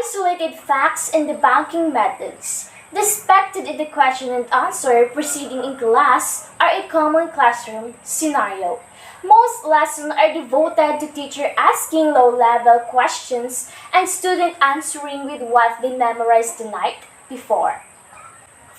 isolated facts and debunking methods. The expected in the question and answer proceeding in class are a common classroom scenario. Most lessons are devoted to teacher asking low-level questions and student answering with what they memorized the night before.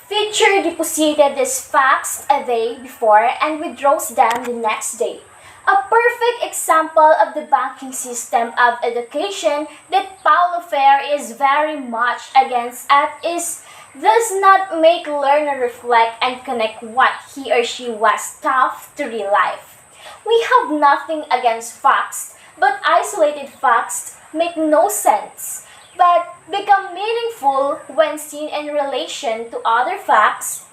Teacher deposited these facts a day before and withdraws them the next day. A perfect example of the banking system of education that Paulo Freire is very much against is does not make learner reflect and connect what he or she was taught to real life. We have nothing against facts, but isolated facts make no sense, but become meaningful when seen in relation to other facts.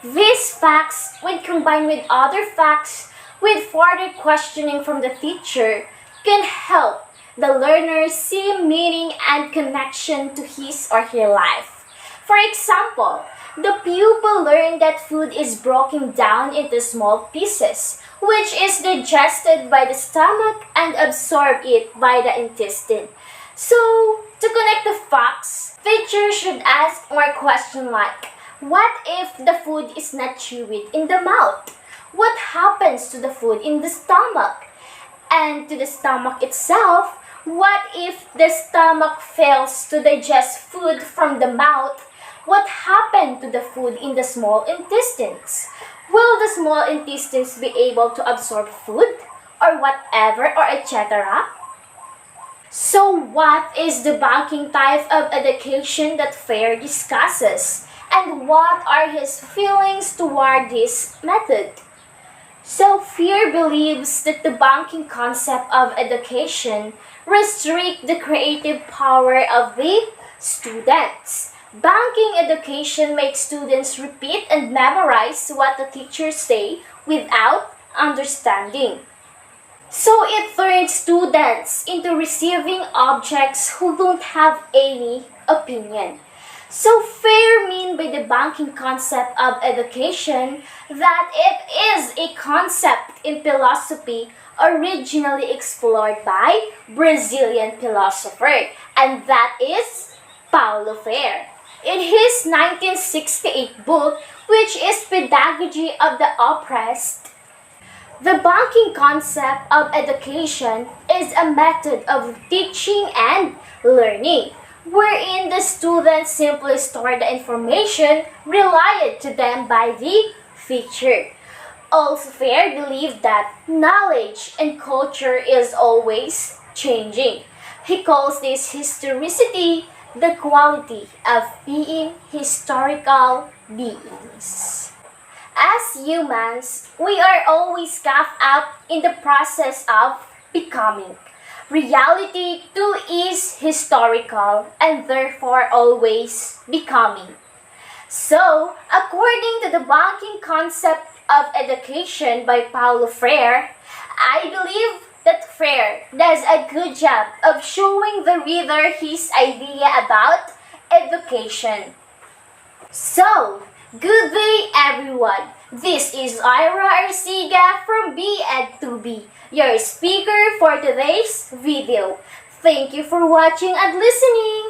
These facts, when combined with other facts, with further questioning from the teacher, can help the learner see meaning and connection to his or her life. For example, the pupil learned that food is broken down into small pieces, which is digested by the stomach and absorbed it by the intestine. So, to connect the facts, teachers should ask more questions like, what if the food is not chewed in the mouth? What happens to the food in the stomach? And to the stomach itself, what if the stomach fails to digest food from the mouth? What happened to the food in the small intestines? Will the small intestines be able to absorb food or whatever or etc.? So what is the banking type of education that Freire discusses? And what are his feelings toward this method? So Freire believes that the banking concept of education restricts the creative power of the students. Banking education makes students repeat and memorize what the teachers say without understanding. So it turns students into receiving objects who don't have any opinion. So Freire means by the banking concept of education that it is a concept in philosophy originally explored by Brazilian philosopher, and that is Paulo Freire. In his 1968 book, which is Pedagogy of the Oppressed, the banking concept of education is a method of teaching and learning, wherein the students simply store the information relayed to them by the teacher. Also, Freire believed that knowledge and culture is always changing. He calls this historicity the quality of being historical beings. As humans, we are always caught up in the process of becoming. Reality too is historical and therefore always becoming. So, according to the banking concept of education by Paulo Freire, I believe that Freire does a good job of showing the reader his idea about education. So, good day everyone. This is Ira Arciga from BEd2B, your speaker for today's video. Thank you for watching and listening.